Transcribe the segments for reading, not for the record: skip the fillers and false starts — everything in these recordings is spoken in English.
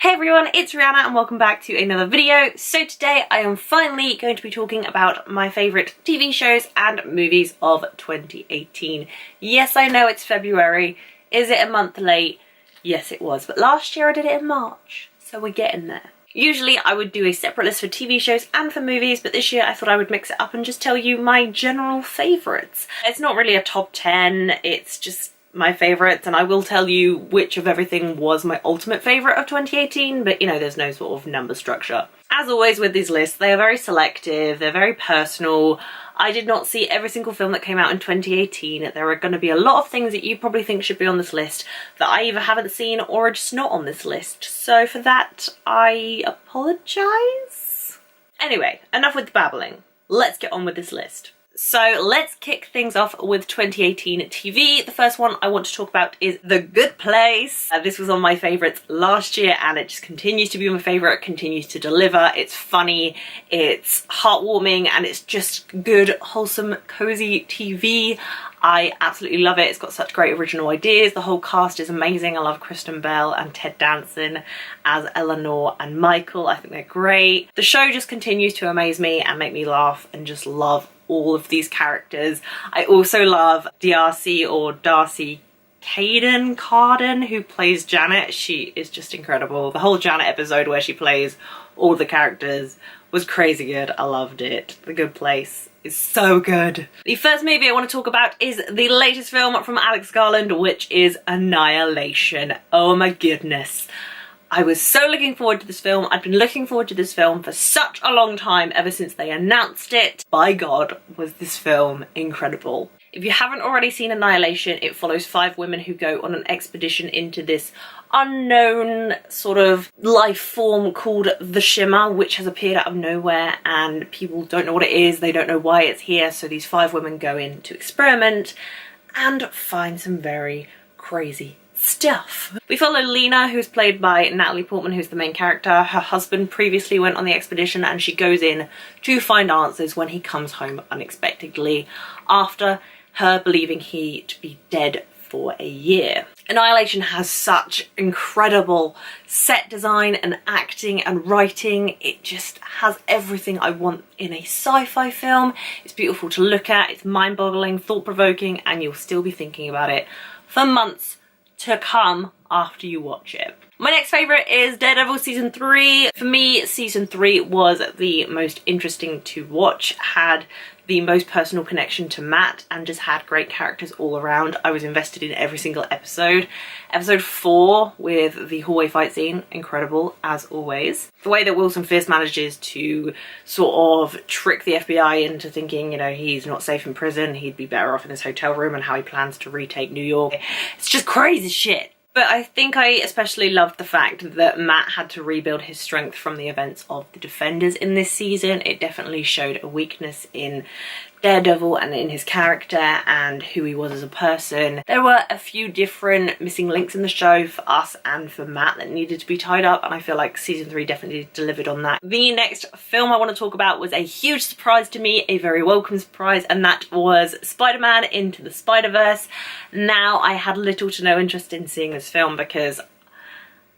Hey everyone, it's Rihanna and welcome back to another video. So today I am finally going to be talking about my favourite TV shows and movies of 2018. Yes, I know it's February. Is it a month late? Yes, it was. But last year I did it in March, so we're getting there. Usually I would do a separate list for TV shows and for movies, but this year I thought I would mix it up and just tell you my general favourites. It's not really a top 10, it's just my favourites, and I will tell you which of everything was my ultimate favourite of 2018, but you know, there's no sort of number structure. As always with these lists, they are very selective, they're very personal. I did not see every single film that came out in 2018. There are going to be a lot of things that you probably think should be on this list that I either haven't seen or are just not on this list. So for that, I apologise. Anyway, enough with the babbling. Let's get on with this list. So let's kick things off with 2018 TV. The first one I want to talk about is The Good Place. This was on my favourites last year and it just continues to be my favourite, continues to deliver. It's funny, it's heartwarming, and it's just good, wholesome, cosy TV. I absolutely love it. It's got such great original ideas. The whole cast is amazing. I love Kristen Bell and Ted Danson as Eleanor and Michael. I think they're great. The show just continues to amaze me and make me laugh and just love all of these characters. I also love Darcy Carden, who plays Janet. She is just incredible. The whole Janet episode where she plays all the characters was crazy good. I loved it. The Good Place is so good. The first movie I want to talk about is the latest film from Alex Garland, which is Annihilation. Oh my goodness. I was so looking forward to this film. I'd been looking forward to this film for such a long time, ever since they announced it. By God, was this film incredible. If you haven't already seen Annihilation, it follows 5 women who go on an expedition into this unknown sort of life form called the Shimmer, which has appeared out of nowhere and people don't know what it is, they don't know why it's here, so these 5 women go in to experiment and find some very crazy stuff. We follow Lena, who's played by Natalie Portman, who's the main character. Her husband previously went on the expedition and she goes in to find answers when he comes home unexpectedly after her believing he to be dead for a year. Annihilation has such incredible set design and acting and writing. It just has everything I want in a sci-fi film. It's beautiful to look at, it's mind-boggling, thought-provoking, and you'll still be thinking about it for months to come after you watch it. My next favourite is Daredevil season 3. For me, season 3 was the most interesting to watch, had the most personal connection to Matt, and just had great characters all around. I was invested in every single episode. Episode 4 with the hallway fight scene, incredible as always. The way that Wilson Fisk manages to sort of trick the FBI into thinking, you know, he's not safe in prison, he'd be better off in his hotel room, and how he plans to retake New York. It's just crazy shit. But I think I especially loved the fact that Matt had to rebuild his strength from the events of the Defenders in this season. It definitely showed a weakness in Daredevil and in his character and who he was as a person. There were a few different missing links in the show for us and for Matt that needed to be tied up, and I feel like season 3 definitely delivered on that. The next film I want to talk about was a huge surprise to me, a very welcome surprise, and that was Spider-Man Into the Spider-Verse. Now, I had little to no interest in seeing this film because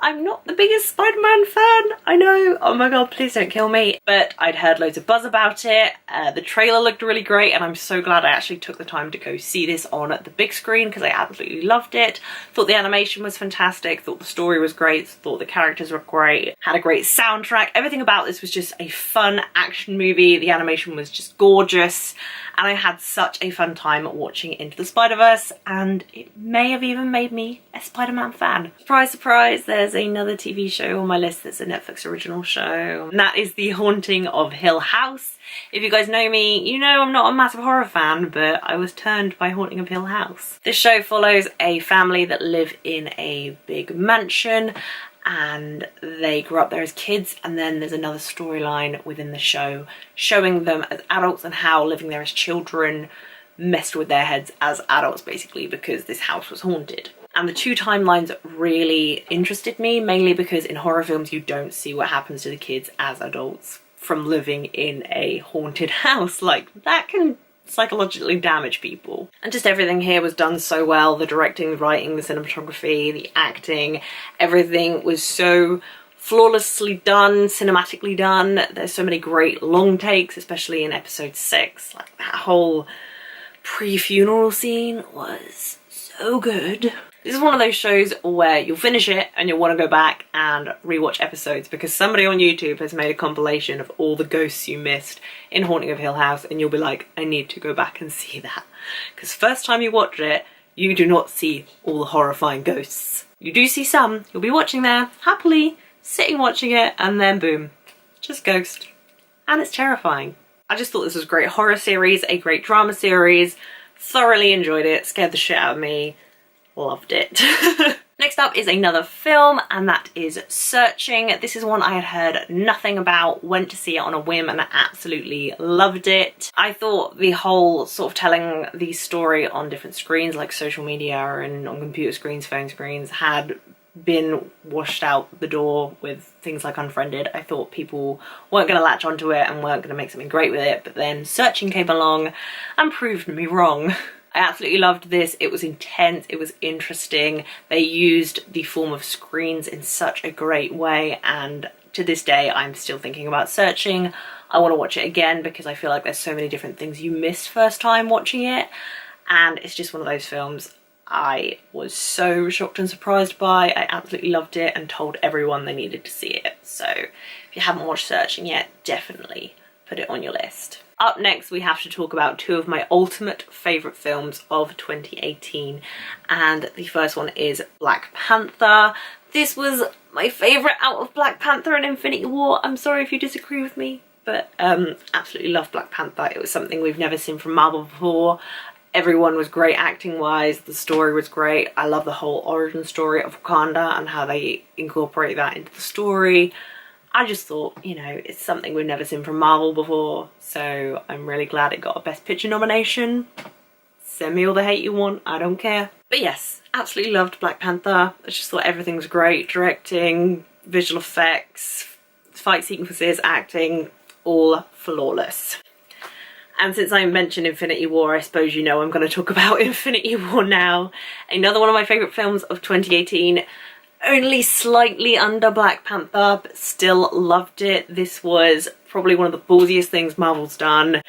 I'm not the biggest Spider-Man fan, I know, oh my god, please don't kill me. But I'd heard loads of buzz about it, the trailer looked really great, and I'm so glad I actually took the time to go see this on the big screen because I absolutely loved it. Thought the animation was fantastic, thought the story was great, thought the characters were great, had a great soundtrack. Everything about this was just a fun action movie, the animation was just gorgeous, and I had such a fun time watching Into the Spider-Verse, and it may have even made me a Spider-Man fan. Surprise, surprise, there's another TV show on my list that's a Netflix original show, and that is The Haunting of Hill House. If you guys know me, you know I'm not a massive horror fan, but I was turned by Haunting of Hill House. This show follows a family that live in a big mansion, and they grew up there as kids, and then there's another storyline within the show showing them as adults and how living there as children messed with their heads as adults, basically, because this house was haunted. And the 2 timelines really interested me, mainly because in horror films you don't see what happens to the kids as adults from living in a haunted house. Like, that can psychologically damage people. And just everything here was done so well. The directing, the writing, the cinematography, the acting, everything was so flawlessly done, cinematically done. There's so many great long takes, especially in episode 6. Like that whole pre-funeral scene was so good. This is one of those shows where you'll finish it and you'll want to go back and rewatch episodes because somebody on YouTube has made a compilation of all the ghosts you missed in Haunting of Hill House, and you'll be like, I need to go back and see that. Because first time you watch it, you do not see all the horrifying ghosts. You do see some, you'll be watching there, happily, sitting watching it, and then boom, just ghost. And it's terrifying. I just thought this was a great horror series, a great drama series, thoroughly enjoyed it, scared the shit out of me. Loved it. Next up is another film, and that is Searching. This is one I had heard nothing about, went to see it on a whim and I absolutely loved it. I thought the whole sort of telling the story on different screens like social media and on computer screens, phone screens, had been washed out the door with things like Unfriended. I thought people weren't going to latch onto it and weren't going to make something great with it, but then Searching came along and proved me wrong. I absolutely loved this. It was intense, it was interesting. They used the form of screens in such a great way, and to this day I'm still thinking about Searching. I want to watch it again because I feel like there's so many different things you miss first time watching it, and it's just one of those films I was so shocked and surprised by. I absolutely loved it and told everyone they needed to see it. So if you haven't watched Searching yet, definitely put it on your list. Up next, we have to talk about two of my ultimate favourite films of 2018, and the first one is Black Panther. This was my favourite out of Black Panther and Infinity War. I'm sorry if you disagree with me, but absolutely love Black Panther. It was something we've never seen from Marvel before. Everyone was great acting wise, the story was great. I love the whole origin story of Wakanda and how they incorporate that into the story. I just thought, you know, it's something we've never seen from Marvel before, so I'm really glad it got a Best Picture nomination. Send me all the hate you want, I don't care. But yes, absolutely loved Black Panther. I just thought everything was great. Directing, visual effects, fight sequences, acting, all flawless. And since I mentioned Infinity War, I suppose you know I'm going to talk about Infinity War now. Another one of my favourite films of 2018. Only slightly under Black Panther, but still loved it. This was probably one of the ballsiest things Marvel's done.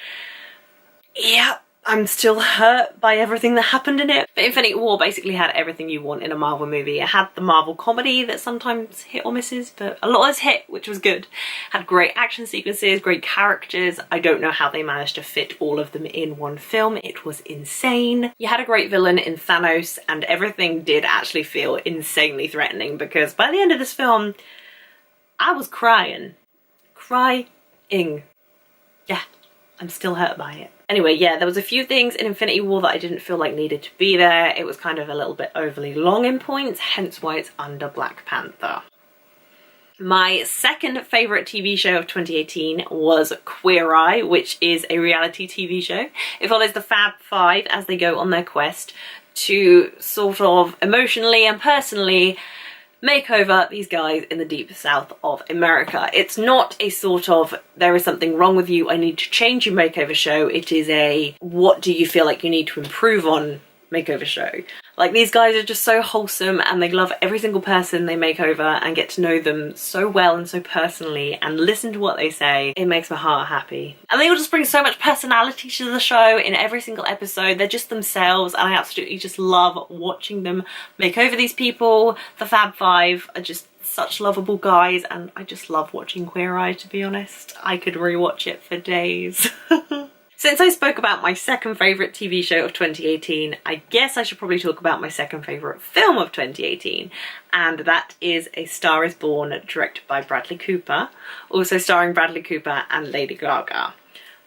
Yeah, I'm still hurt by everything that happened in it. But Infinity War basically had everything you want in a Marvel movie. It had the Marvel comedy that sometimes hit or misses, but a lot has hit, which was good. Had great action sequences, great characters. I don't know how they managed to fit all of them in one film. It was insane. You had a great villain in Thanos, and everything did actually feel insanely threatening because by the end of this film, I was crying. Crying. Yeah, I'm still hurt by it. Anyway, yeah, there was a few things in Infinity War that I didn't feel like needed to be there. It was kind of a little bit overly long in points, hence why it's under Black Panther. My second favourite TV show of 2018 was Queer Eye, which is a reality TV show. It follows the Fab Five as they go on their quest to sort of emotionally and personally make over these guys in the deep south of America. It's not a sort of, there is something wrong with you, I need to change your makeover show. It is a, what do you feel like you need to improve on makeover show. Like, these guys are just so wholesome and they love every single person they make over and get to know them so well and so personally and listen to what they say. It makes my heart happy. And they all just bring so much personality to the show in every single episode. They're just themselves and I absolutely just love watching them make over these people. The Fab Five are just such lovable guys and I just love watching Queer Eye, to be honest. I could rewatch it for days. Since I spoke about my second favourite TV show of 2018, I guess I should probably talk about my second favourite film of 2018, and that is A Star is Born, directed by Bradley Cooper, also starring Bradley Cooper and Lady Gaga.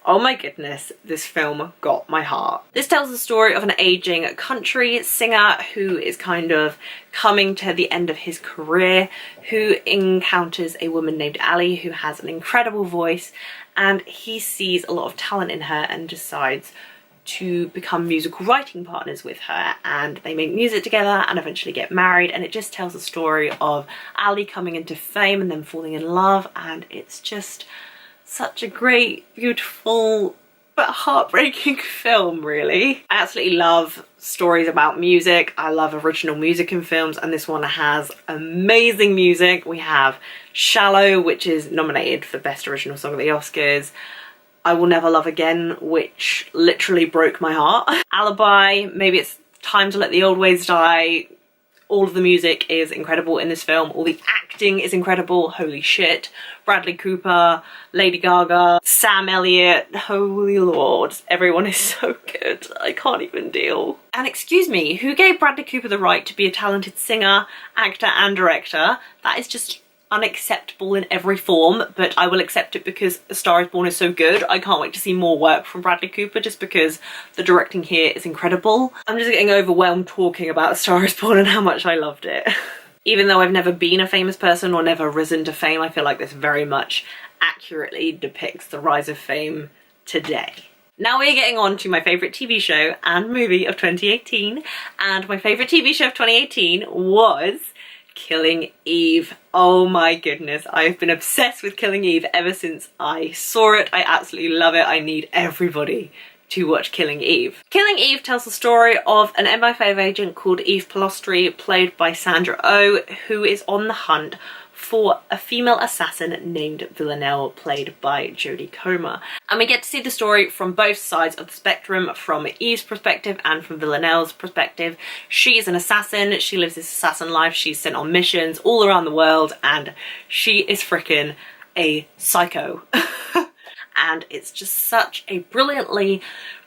Oh my goodness, this film got my heart. This tells the story of an ageing country singer who is kind of coming to the end of his career, who encounters a woman named Ali who has an incredible voice, and he sees a lot of talent in her and decides to become musical writing partners with her, and they make music together and eventually get married, and it just tells the story of Ali coming into fame and then falling in love, and it's just such a great, beautiful but heartbreaking film, really. I absolutely love stories about music. I love original music in films, and this one has amazing music. We have Shallow, which is nominated for Best Original Song at the Oscars. I Will Never Love Again, which literally broke my heart. Alibi, Maybe It's Time to Let the Old Ways Die. All of the music is incredible in this film. All the acting is incredible. Holy shit. Bradley Cooper, Lady Gaga, Sam Elliott. Holy Lord. Everyone is so good. I can't even deal. And excuse me, who gave Bradley Cooper the right to be a talented singer, actor and director? That is just unacceptable in every form, but I will accept it because A Star Is Born is so good. I can't wait to see more work from Bradley Cooper just because the directing here is incredible. I'm just getting overwhelmed talking about A Star Is Born and how much I loved it. Even though I've never been a famous person or never risen to fame, I feel like this very much accurately depicts the rise of fame today. Now we're getting on to my favourite TV show and movie of 2018, and my favourite TV show of 2018 was Killing Eve. Oh my goodness, I've been obsessed with Killing Eve ever since I saw it. I absolutely love it. I need everybody to watch Killing Eve. Killing Eve tells the story of an MI5 agent called Eve Polostri, played by Sandra Oh, who is on the hunt for a female assassin named Villanelle, played by Jodie Comer. And we get to see the story from both sides of the spectrum, from Eve's perspective and from Villanelle's perspective. She is an assassin, she lives this assassin life, she's sent on missions all around the world, and she is frickin' a psycho. And it's just such a brilliantly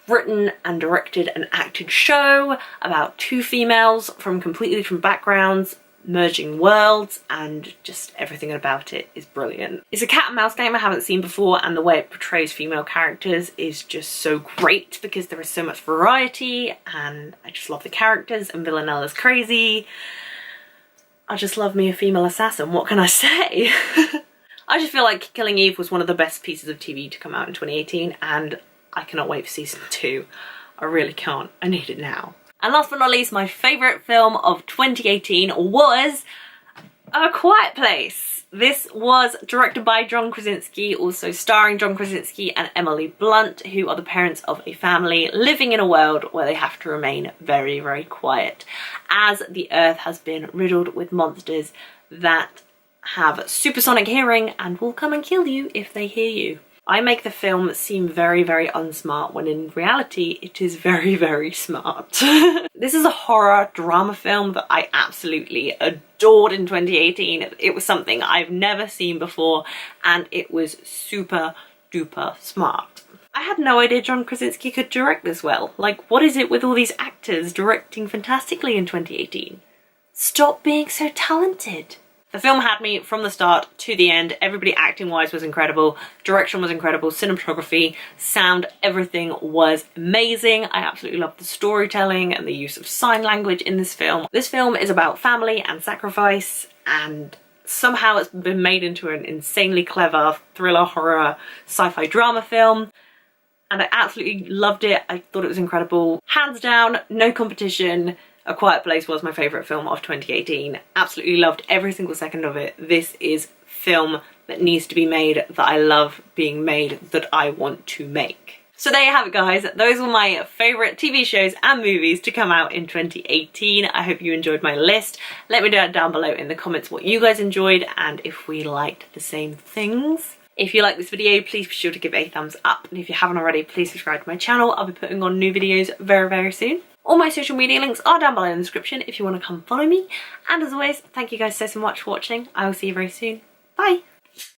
written and directed and acted show about two females from completely different backgrounds, merging worlds, and just everything about it is brilliant. It's a cat and mouse game I haven't seen before, and the way it portrays female characters is just so great because there is so much variety, and I just love the characters, and Villanella's crazy. I just love me a female assassin, what can I say? I just feel like Killing Eve was one of the best pieces of TV to come out in 2018, and I cannot wait for season 2. I really can't. I need it now. And last but not least, my favourite film of 2018 was A Quiet Place. This was directed by John Krasinski, also starring John Krasinski and Emily Blunt, who are the parents of a family living in a world where they have to remain very, very quiet, as the earth has been riddled with monsters that have supersonic hearing and will come and kill you if they hear you. I make the film seem very, very unsmart when in reality it is very, very smart. This is a horror drama film that I absolutely adored in 2018. It was something I've never seen before, and it was super duper smart. I had no idea John Krasinski could direct this well. Like, what is it with all these actors directing fantastically in 2018? Stop being so talented. The film had me from the start to the end. Everybody acting wise was incredible, direction was incredible, cinematography, sound, everything was amazing. I absolutely loved the storytelling and the use of sign language in this film. This film is about family and sacrifice, and somehow it's been made into an insanely clever thriller, horror, sci-fi drama film. And I absolutely loved it. I thought it was incredible. Hands down, no competition. A Quiet Place was my favourite film of 2018. Absolutely loved every single second of it. This is film that needs to be made, that I love being made, that I want to make. So there you have it, guys. Those were my favourite TV shows and movies to come out in 2018. I hope you enjoyed my list. Let me know down below in the comments what you guys enjoyed and if we liked the same things. If you like this video, please be sure to give it a thumbs up. And if you haven't already, please subscribe to my channel. I'll be putting on new videos very, very soon. All my social media links are down below in the description if you want to come follow me. And as always, thank you guys so much for watching. I will see you very soon. Bye!